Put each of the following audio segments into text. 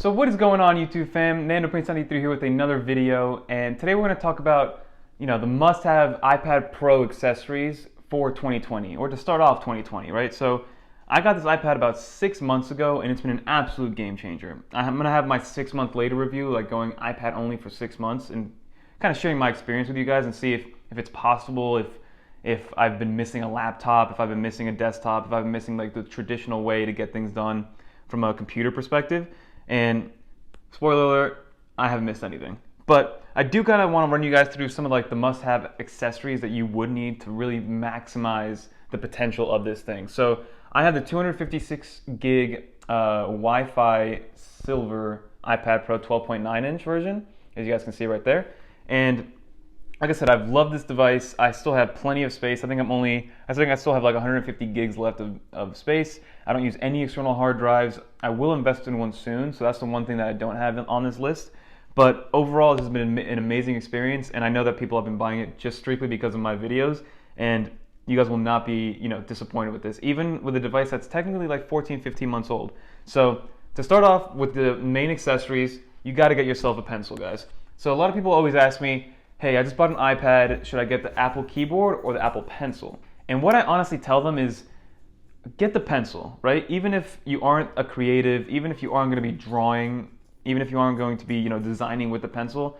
So what is going on, YouTube fam? NandoPrince93 here with another video, and today we're going to talk about, the must-have iPad Pro accessories for 2020, or to start off 2020, right? So I got this iPad about 6 months ago, and it's been an absolute game changer. I'm going to have my 6 month later review, like going iPad only for 6 months, and kind of sharing my experience with you guys and see if it's possible, if I've been missing a laptop, if I've been missing a desktop, if I've been missing like the traditional way to get things done from a computer perspective. And spoiler alert, I haven't missed anything. But I do kind of want to run you guys through some of like the must-have accessories that you would need to really maximize the potential of this thing. So I have the 256 gig Wi-Fi silver iPad Pro 12.9 inch version, as you guys can see right there. And like I said, I've loved this device. I still have plenty of space. I think I still have like 150 gigs left of space. I don't use any external hard drives. I will invest in one soon, so that's the one thing that I don't have on this list. But overall, this has been an amazing experience, and I know that people have been buying it just strictly because of my videos, and you guys will not be, disappointed with this, even with a device that's technically like 14, 15 months old. So to start off with the main accessories, you got to get yourself a pencil, guys. So a lot of people always ask me, hey, I just bought an iPad, should I get the Apple keyboard or the Apple Pencil? And what I honestly tell them is, get the pencil, right? Even if you aren't a creative, even if you aren't going to be drawing, even if you aren't going to be, designing with the pencil,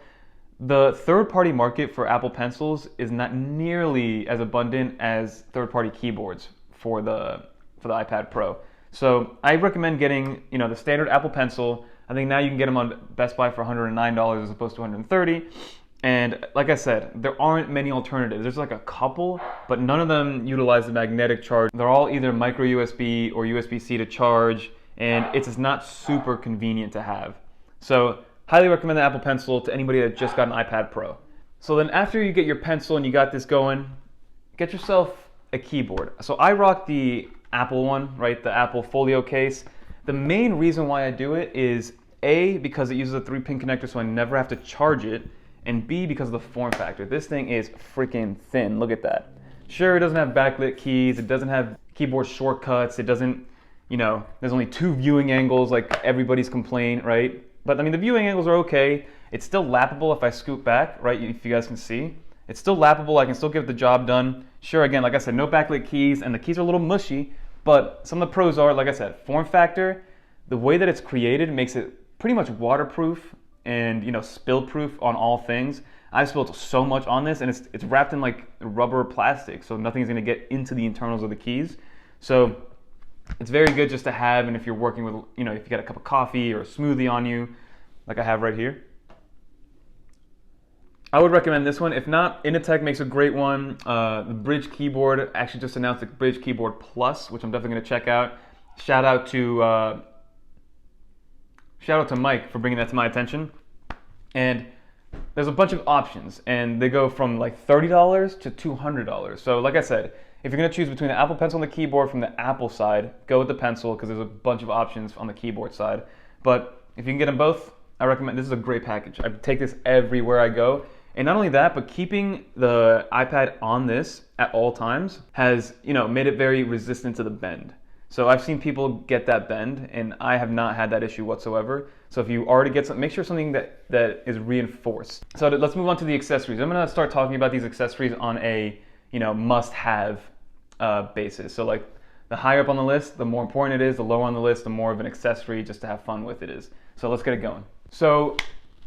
the third-party market for Apple Pencils is not nearly as abundant as third-party keyboards for the iPad Pro. So I recommend getting, the standard Apple Pencil. I think now you can get them on Best Buy for $109 as opposed to $130. And like I said, there aren't many alternatives. There's like a couple, but none of them utilize the magnetic charge. They're all either micro USB or USB-C to charge, and it's just not super convenient to have. So highly recommend the Apple Pencil to anybody that just got an iPad Pro. So then after you get your pencil and you got this going, get yourself a keyboard. So I rock the Apple one, right? The Apple Folio case. The main reason why I do it is A, because it uses a 3-pin connector, so I never have to charge it. And B, because of the form factor. This thing is freaking thin. Look at that. Sure, it doesn't have backlit keys. It doesn't have keyboard shortcuts. It doesn't, there's only 2 viewing angles like everybody's complaint, right? But I mean, the viewing angles are okay. It's still lappable if I scoot back, right? If you guys can see. It's still lappable. I can still get the job done. Sure, again, like I said, no backlit keys, and the keys are a little mushy, but some of the pros are, like I said, form factor. The way that it's created makes it pretty much waterproof and spill proof on all things. I've spilled so much on this, and it's wrapped in like rubber plastic, so nothing's going to get into the internals of the keys. So it's very good just to have, and if you're working with, if you got a cup of coffee or a smoothie on you, like I have right here, I would recommend this one. If not, Initech makes a great one. The Bridge keyboard actually just announced the Bridge Keyboard Plus, which I'm definitely going to check out. Shout out to Mike for bringing that to my attention. And there's a bunch of options, and they go from like $30 to $200. So like I said, if you're going to choose between the Apple Pencil and the keyboard from the Apple side, go with the Pencil because there's a bunch of options on the keyboard side. But if you can get them both, I recommend. This is a great package. I take this everywhere I go. And not only that, but keeping the iPad on this at all times has, made it very resistant to the bend. So I've seen people get that bend, and I have not had that issue whatsoever. So if you already get something, make sure something that is reinforced. So let's move on to the accessories. I'm gonna start talking about these accessories on a must-have basis. So like the higher up on the list, the more important it is. The lower on the list, the more of an accessory just to have fun with it is. So let's get it going. So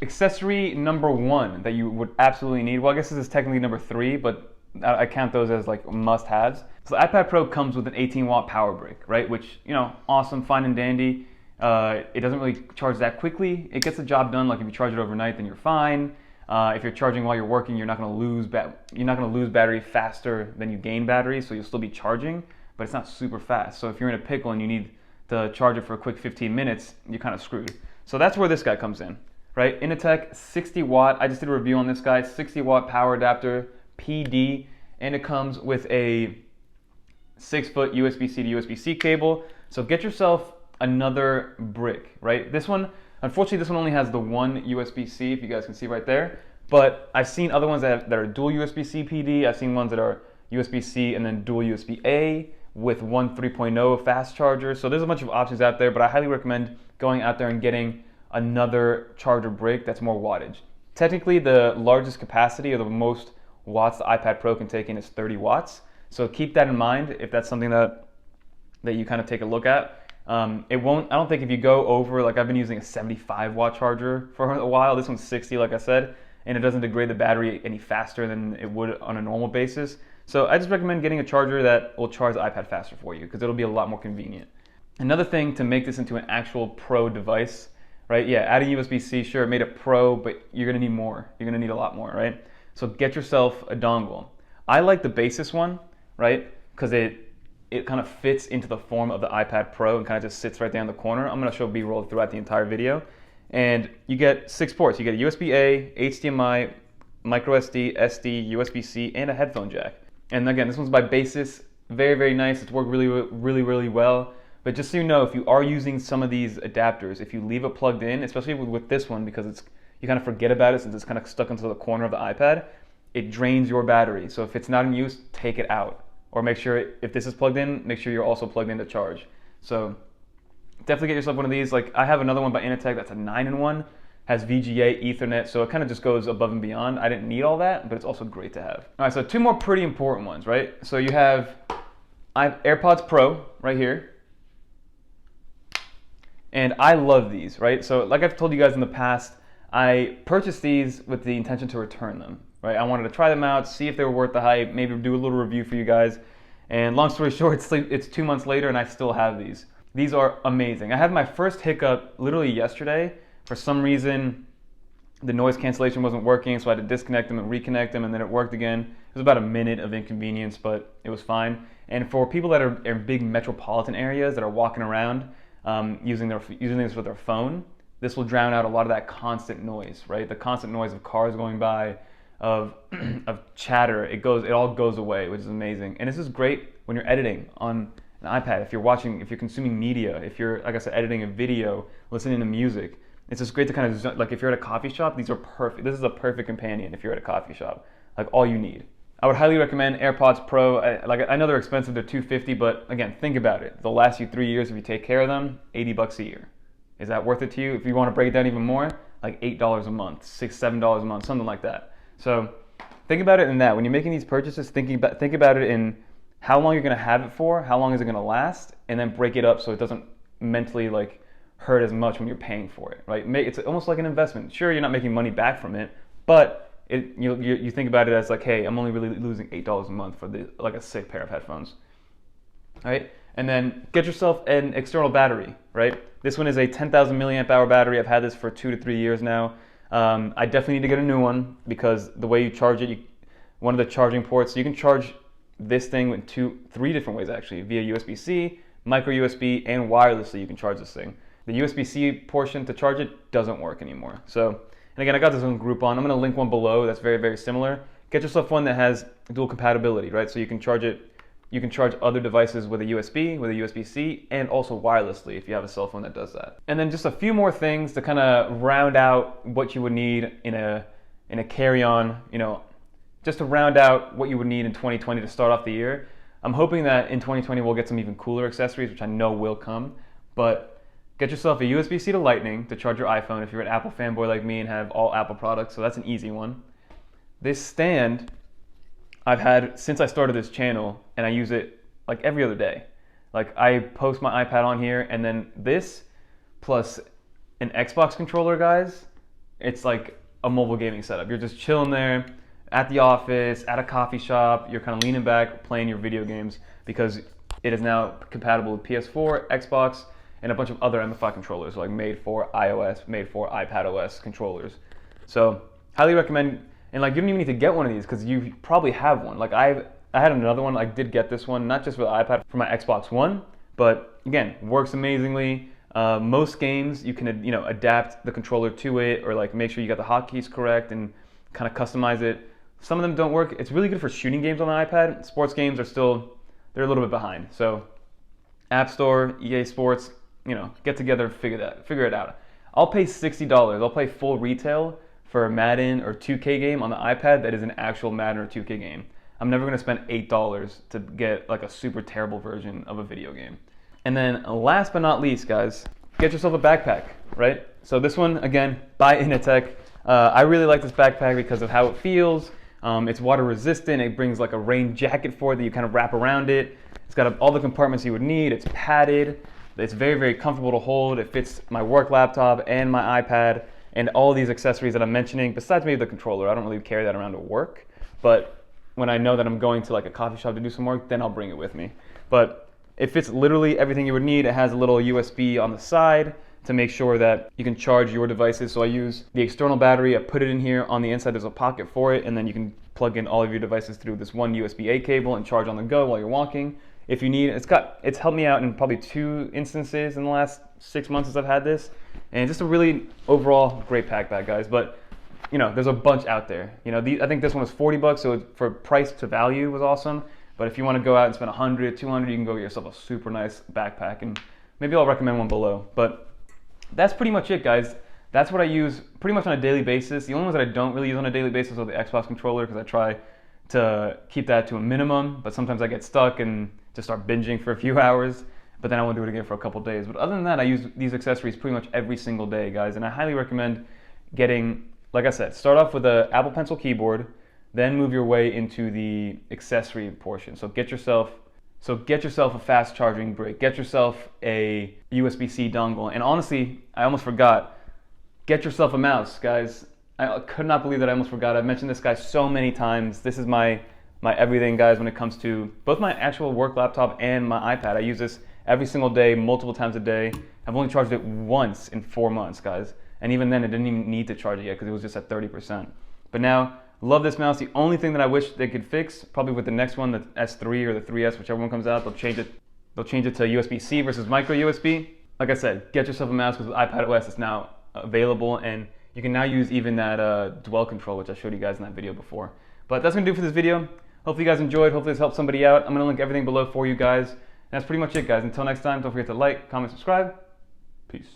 accessory number 1 that you would absolutely need. Well, I guess this is technically number 3, but I count those as like must-haves. So the iPad Pro comes with an 18-watt power brick, right? Which, awesome, fine and dandy. It doesn't really charge that quickly. It gets the job done. Like if you charge it overnight, then you're fine. If you're charging while you're working, you're not going to lose battery faster than you gain battery, so you'll still be charging, but it's not super fast. So if you're in a pickle and you need to charge it for a quick 15 minutes, you're kind of screwed. So that's where this guy comes in, right? Initech 60-watt. I just did a review on this guy. 60-watt power adapter. PD, and it comes with a 6-foot USB-C to USB-C cable. So get yourself another brick, right? This one, unfortunately, this one only has the one USB-C, if you guys can see right there. But I've seen other ones that are dual USB-C PD. I've seen ones that are USB-C and then dual USB-A with one 3.0 fast charger. So there's a bunch of options out there, but I highly recommend going out there and getting another charger brick that's more wattage. Technically, the largest capacity or the most watts the iPad Pro can take in is 30 watts. So keep that in mind if that's something that you kind of take a look at. It won't, I don't think if you go over, like I've been using a 75 watt charger for a while. This one's 60, like I said, and it doesn't degrade the battery any faster than it would on a normal basis. So I just recommend getting a charger that will charge the iPad faster for you because it'll be a lot more convenient. Another thing to make this into an actual Pro device, right? Yeah, adding USB-C, sure, it made it Pro, but you're gonna need more. You're gonna need a lot more, right? So get yourself a dongle. I like the Basis one, right? Because it kind of fits into the form of the iPad Pro and kind of just sits right there in the corner. I'm gonna show B-roll throughout the entire video. And you get 6 ports. You get a USB-A, HDMI, micro SD, SD, USB-C, and a headphone jack. And again, this one's by Basis. Very, very nice. It's worked really well. But just so you know, if you are using some of these adapters, if you leave it plugged in, especially with this one, because you kind of forget about it since it's kind of stuck into the corner of the iPad, it drains your battery. So if it's not in use, take it out. Or make sure, if this is plugged in, make sure you're also plugged in to charge. So definitely get yourself one of these. Like I have another one by Initech that's a 9-in-1, has VGA, Ethernet, so it kind of just goes above and beyond. I didn't need all that, but it's also great to have. All right, so 2 more pretty important ones, right? So you have AirPods Pro right here. And I love these, right? So like I've told you guys in the past, I purchased these with the intention to return them, right? I wanted to try them out, see if they were worth the hype, maybe do a little review for you guys. And long story short, it's 2 months later and I still have these. These are amazing. I had my first hiccup literally yesterday. For some reason, the noise cancellation wasn't working, so I had to disconnect them and reconnect them, and then it worked again. It was about a minute of inconvenience, but it was fine. And for people that are in big metropolitan areas that are walking around using this with their phone, this will drown out a lot of that constant noise, right? The constant noise of cars going by, of chatter. It all goes away, which is amazing. And this is great when you're editing on an iPad. If you're consuming media, if you're, like I said, editing a video, listening to music. It's just great to kind of, like if you're at a coffee shop, these are perfect. This is a perfect companion if you're at a coffee shop. Like all you need. I would highly recommend AirPods Pro. I know they're expensive, they're $250, but again, think about it. They'll last you 3 years if you take care of them, $80 a year. Is that worth it to you? If you want to break it down even more, like $8 a month, $6, $7 a month, something like that. So think about it in that. When you're making these purchases, think about it in how long you're going to have it for, how long is it going to last, and then break it up so it doesn't mentally like hurt as much when you're paying for it, right? It's almost like an investment. Sure, you're not making money back from it, but you think about it as like, hey, I'm only really losing $8 a month for like a sick pair of headphones, right? And then get yourself an external battery, right? This one is a 10,000 milliamp hour battery. I've had this for 2 to 3 years now. I definitely need to get a new one because the way you charge it, one of the charging ports, you can charge this thing with 3 different ways actually, via USB-C, micro USB, and wirelessly you can charge this thing. The USB-C portion to charge it doesn't work anymore. So, and again, I got this on Groupon. I'm gonna link one below that's very, very similar. Get yourself one that has dual compatibility, right? So you can charge it, you can charge other devices with a USB, with a USB-C, and also wirelessly if you have a cell phone that does that. And then just a few more things to kind of round out what you would need in a carry-on, just to round out what you would need in 2020 to start off the year. I'm hoping that in 2020 we'll get some even cooler accessories, which I know will come, but get yourself a USB-C to Lightning to charge your iPhone if you're an Apple fanboy like me and have all Apple products, so that's an easy one. This stand I've had since I started this channel, and I use it like every other day. Like I post my iPad on here, and then this plus an Xbox controller, guys, it's like a mobile gaming setup. You're just chilling there at the office, at a coffee shop, you're kind of leaning back, playing your video games because it is now compatible with PS4, Xbox, and a bunch of other MFI controllers, like made for iOS, made for iPadOS controllers. So highly recommend, and like you don't even need to get one of these because you probably have one. Like I had another one, I did get this one, not just for the iPad, for my Xbox One, but again, works amazingly. Most games you can adapt the controller to it, or like make sure you got the hotkeys correct and kind of customize it. Some of them don't work. It's really good for shooting games on the iPad. Sports games are they're a little bit behind. So App Store, EA Sports, get together, figure it out. I'll pay $60. I'll pay full retail for a Madden or 2K game on the iPad that is an actual Madden or 2K game. I'm never gonna spend $8 to get like a super terrible version of a video game. And then last but not least, guys, get yourself a backpack, right? So this one, again, by Initech. I really like this backpack because of how it feels. It's water resistant. It brings like a rain jacket for it that you kind of wrap around it. It's got all the compartments you would need. It's padded. It's very, very comfortable to hold. It fits my work laptop and my iPad and all these accessories that I'm mentioning, besides maybe the controller. I don't really carry that around to work, but when I know that I'm going to like a coffee shop to do some work, then I'll bring it with me. But it fits literally everything you would need. It has a little USB on the side to make sure that you can charge your devices. So I use the external battery, I put it in here. On the inside there's a pocket for it, and then you can plug in all of your devices through this one USB-A cable and charge on the go while you're walking. If you need, it's helped me out in probably 2 instances in the last 6 months since I've had this. And just a really overall great backpack, guys. But you know, there's a bunch out there. You know, I think this one was $40, so for price to value was awesome. But if you want to go out and spend 100, 200, you can go get yourself a super nice backpack, and maybe I'll recommend one below. But that's pretty much it, guys. That's what I use pretty much on a daily basis. The only ones that I don't really use on a daily basis are the Xbox controller, because I try to keep that to a minimum, but sometimes I get stuck and just start binging for a few hours, but then I won't do it again for a couple days. But other than that, I use these accessories pretty much every single day, guys, and I highly recommend getting, like I said, start off with an Apple Pencil keyboard, then move your way into the accessory portion. So get yourself a fast charging brick, get yourself a USB-C dongle, and honestly, I almost forgot, get yourself a mouse, guys. I could not believe that I almost forgot. I've mentioned this guy so many times. This is my everything, guys, when it comes to both my actual work laptop and my iPad. I use this every single day, multiple times a day. I've only charged it once in 4 months, guys. And even then, it didn't even need to charge it yet because it was just at 30%. But now, love this mouse. The only thing that I wish they could fix, probably with the next one, the S3 or the 3S, whichever one comes out, they'll change it to USB-C versus micro USB. Like I said, get yourself a mouse because with iPad OS, it's now available, and you can now use even that dwell control, which I showed you guys in that video before. But that's gonna do it for this video. Hopefully you guys enjoyed. Hopefully this helped somebody out. I'm gonna link everything below for you guys. And that's pretty much it, guys. Until next time, don't forget to like, comment, subscribe. Peace.